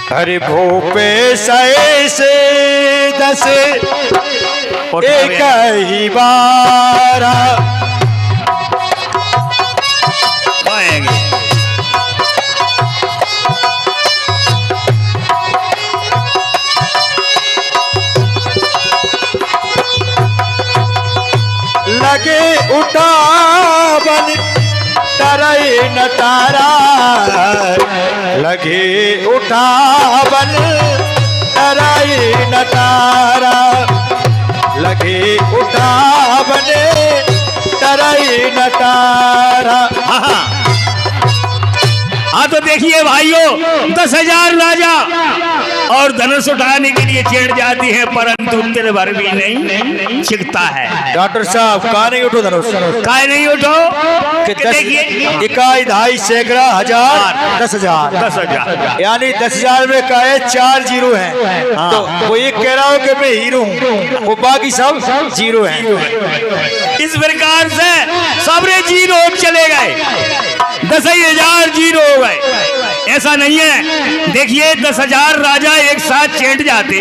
हरि भूपे से 10 एक ही बार लगे उठा बन तरई न तारा लगे उठा बन तरई न तारा लगे उठा बने तरई न तारा। हाँ तो देखिए भाइयों 10,000 राजा और धनुष उठाने के लिए चढ़ जाती है, परंतु तिल भर भी नहीं छिकता है। डॉक्टर साहब कहा नहीं उठो धनुष, कहा नहीं उठो। देखिए इकाई ढाई सैकड़ा हजार 10,000 यानी 10,000 में का है 4 जीरो है। तो वो ये कह रहा हो कि मैं हीरो हूँ, वो बाकी सब जीरो है। इस प्रकार से सबरे जीरो चले गए, 10,000 जीरो हो गए। ऐसा नहीं है, देखिए 10,000 राजा एक साथ चेंट जाते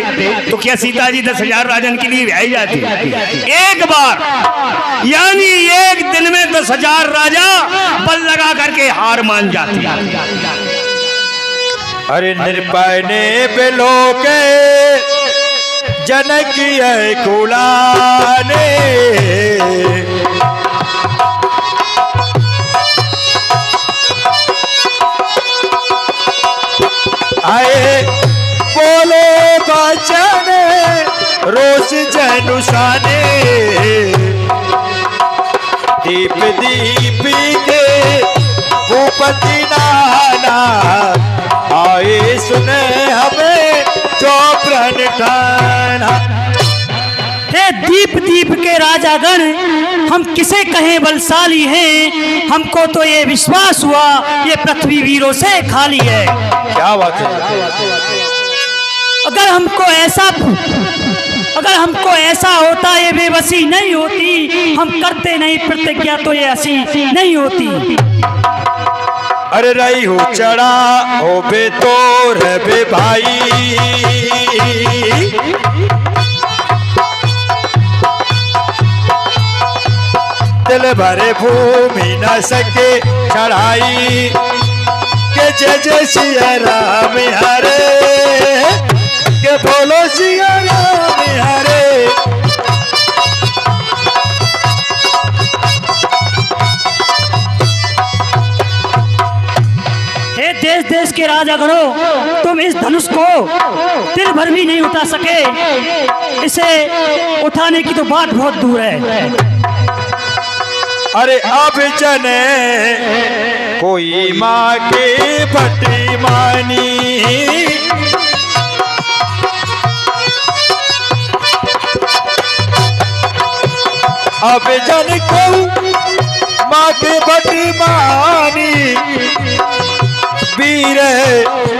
तो क्या सीता जी 10,000 राजन के लिए ब्याही जाती? एक बार यानी एक दिन में 10,000 राजा बल लगा करके हार मान जाती। अरे निरपय ने बेलो के जनक कुलाने आए बोलो बचन रोष जनुषाने दीप दीप के भूपति नाना आए सुने हमें चौप्रण ठाना। हे दीप दीप के राजागण, हम किसे कहें बलशाली हैं, हमको तो ये विश्वास हुआ ये पृथ्वी वीरों से खाली है। क्या बात है। अगर हमको ऐसा होता ये बेबसी नहीं होती, हम करते नहीं प्रतिज्ञा तो ये हंसी नहीं होती। अरे रही हो चढ़ा हो बे तोर बे भाई दिल भरे भूमि न सके चढ़ाई के जय जय सिया राम हरे के बोलो सिया राम हरे। हे देश देश के राजागणों, तुम इस धनुष को दिल भर भी नहीं उठा सके, इसे उठाने की तो बात बहुत दूर है। अरे अब जने कोई माँ के भटी मानी अब जन को माँ के भटी मानी वीर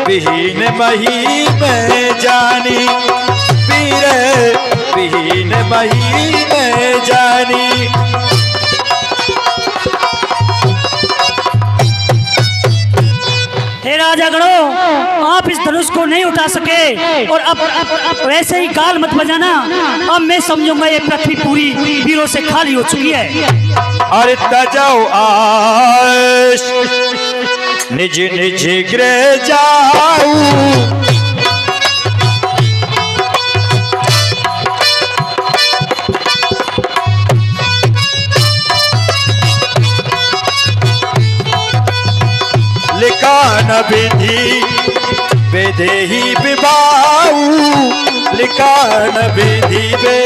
विहीन मही में जानी वीर विहीन मही में जानी। हे राजागणों, आप इस धनुष को नहीं उठा सके और अब वैसे ही गाल मत बजाना। अब मैं समझूंगा ये पृथ्वी पूरी वीरों से खाली हो चुकी है। अरे तजाओ आश निज निज गृह जाऊ लिखान विधि बेदेही विभाऊ लिखान विधि बे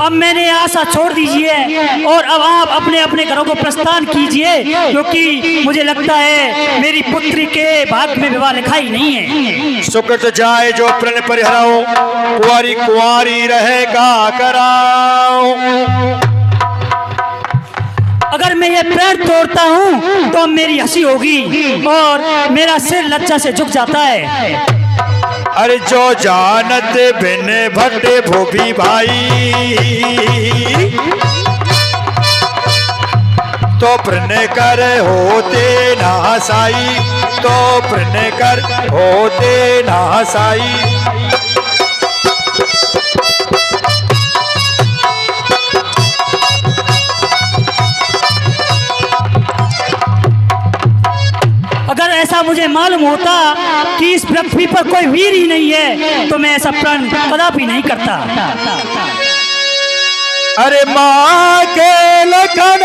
अब मैंने आशा छोड़ दीजिए और अब आप अपने अपने घरों को प्रस्थान कीजिए, क्योंकि मुझे लगता है मेरी पुत्री के भाग में विवाह लिखाई नहीं है। सुकृत जाए जो प्रण परिहराओ कुंवारी कुंवारी रहेगा कराओ। अगर मैं ये पैर तोड़ता हूँ तो मेरी हंसी होगी और मेरा सिर लज्जा से झुक जाता है। अरे जो जानत बिन भट्टे भोभी भाई, तो प्रण कर होते ना साई, तो प्रण कर होते ना साई। अगर ऐसा मुझे मालूम होता कि इस पृथ्वी पर कोई वीर ही नहीं है तो मैं ऐसा प्रण कदापि नहीं करता। अरे माँ के लखन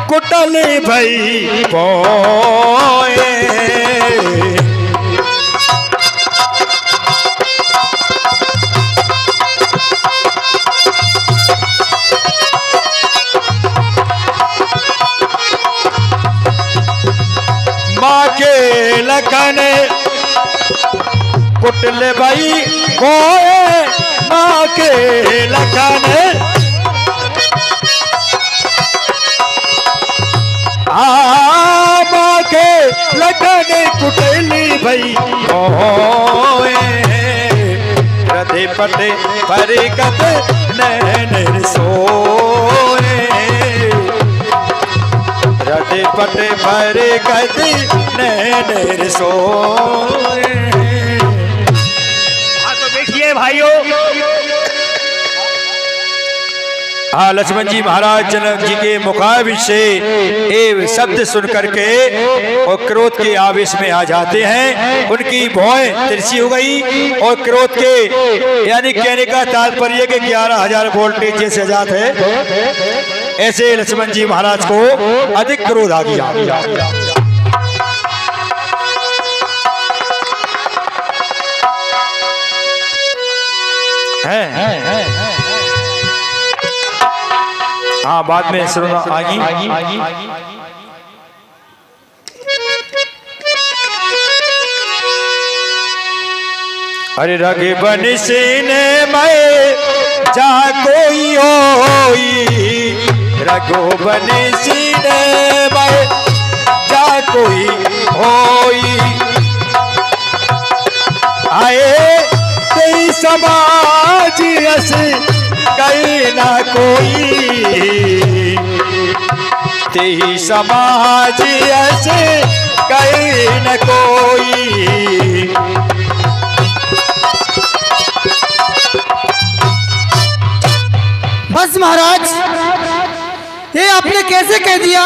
कुटल भई पोए, माँ के लखन कुटल भई पोए, माँ के लखन माँ के लखन कुटली भई होए, हृदय पटे परिगत नैन सोए, हृदय पटे परिगत नैन सोए। भाइयों, हाँ, लक्ष्मण जी महाराज जनक जी के मुखारबिंद से ये शब्द सुन करके और क्रोध के आवेश में आ जाते हैं। उनकी भौएं तिरछी हो गई और क्रोध के यानी कहने का तात्पर्य कि 11,000 वोल्टेज जैसे आजाद है, ऐसे लक्ष्मण जी महाराज को अधिक क्रोध आ गया। हाँ, बाद में सुनना आगी। अरे रघुबन सीने में जा कोई होई, रघुबन सीने में जा कोई होई, आए तेई समाज अस कहीं ना कोई, तेई समाज ऐसे कहीं न कोई। बस महाराज, ये आपने कैसे कह दिया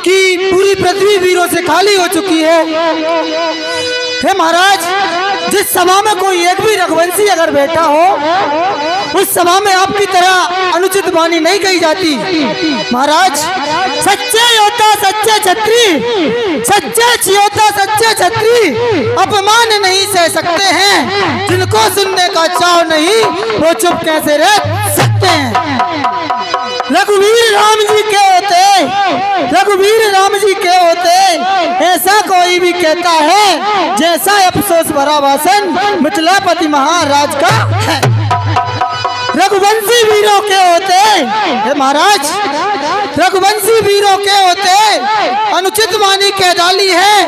कि पूरी पृथ्वी वीरों से खाली हो चुकी है? हे महाराज, जिस सभा में कोई एक भी रघुवंशी अगर बैठा हो, उस सभा में आपकी तरह अनुचित वाणी नहीं कही जाती। महाराज, सच्चे योद्धा सच्चे छत्री, सच्चे योद्धा सच्चे छत्री अपमान नहीं सह सकते हैं। जिनको सुनने का चाव नहीं वो चुप कैसे रह सकते हैं? रघुवीर राम जी के होते, रघुवीर राम जी के होते ऐसा कोई भी कहता है जैसा अफसोस भरा भाषण मिथिलापति महाराज का है। रघुवंशी वीरों के होते महाराज, रघुवंशी वीरों के होते अनुचित वाणी कह डाली है,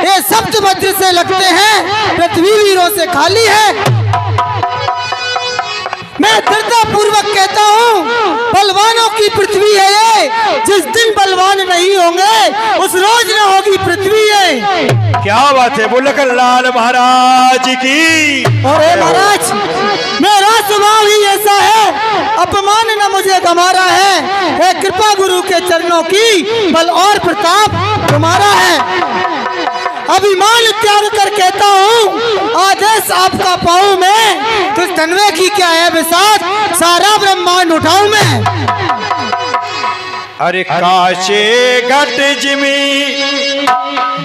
ये सप्त मध्य से लगते हैं पृथ्वी वीरों से खाली है। मैं दृढ़ता पूर्वक कहता हूँ, बलवानों की पृथ्वी है ये, जिस दिन बलवान नहीं होंगे उस रोज न होगी पृथ्वी है। क्या बात है, बोलकर लाल महाराज की। अरे महाराज, मेरा स्वभाव ही ऐसा है, अपमान न मुझे गंवारा है, हे कृपा गुरु के चरणों की बल और प्रताप तुम्हारा है। अभिमान त्याग कर कहता हूँ, आदेश आपका पाऊं मैं, तो तन्वे की क्या है विसात, सारा ब्रह्मांड उठाऊं मैं। अरे काशे घट जिमी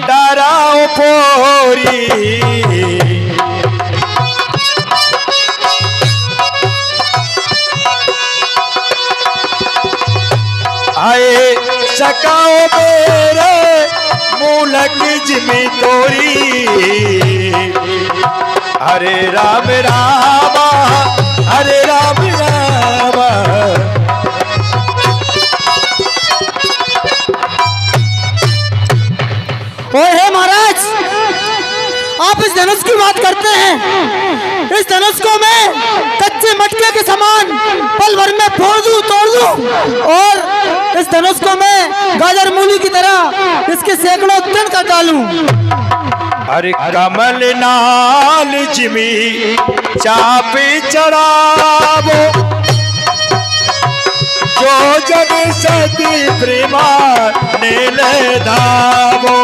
डराओ पोरी, आए सकाओ मेरे मूलक जिमी तोरी। हरे राम रामा, हरे राम रामा, और हे महाराज, आप इस धनुष की बात करते हैं, इस धनुष को मैं कच्चे मटके के समान पल भर में फोड़ दूं, तोड़ दूं, और इस धनुष को मैं गाजर मूली की तरह इसके सैकड़ों तन कर डालूं। अरे कमल नाल जिमी चापी चढ़ावो, जो जन सती प्रेमा नील धावो।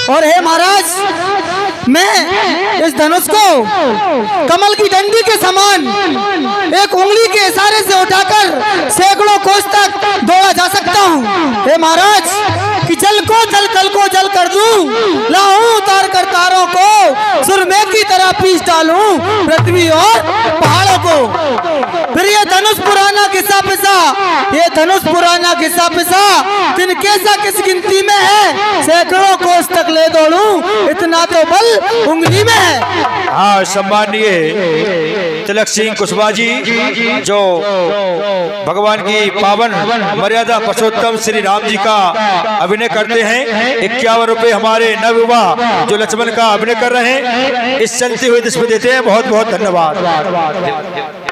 और हे महाराज, मैं इस धनुष को कमल की डंडी के समान एक उंगली के इशारे से उठाकर सैकड़ों कोस तक दौड़ा जा सकता हूँ। हे महाराज, कि जल को जल, कल को जल कर दूं, लाऊं उतार कर तारों को, सुरमे की तरह पीस डालूं पृथ्वी और पहाड़ों को। फिर ये धनुष पुराना किस्सा पिसा, ये धनुष पुराना किस्सा पिसा, दिन कैसा किस गिनती में है, सैकड़ों कोस तक ले दौड़ूं, इतना तो बल उंगली में है। हाँ, सम्मानीय तिलक सिंह कुशवाहा जी, जो भगवान की पावन मर्यादा पुरुषोत्तम श्री राम जी का अभिनय करते हैं, 51 रुपए हमारे नवयुवा जो लक्ष्मण का अभिनय कर रहे हैं, इस चलते हुए इसमें देते हैं। बहुत बहुत धन्यवाद।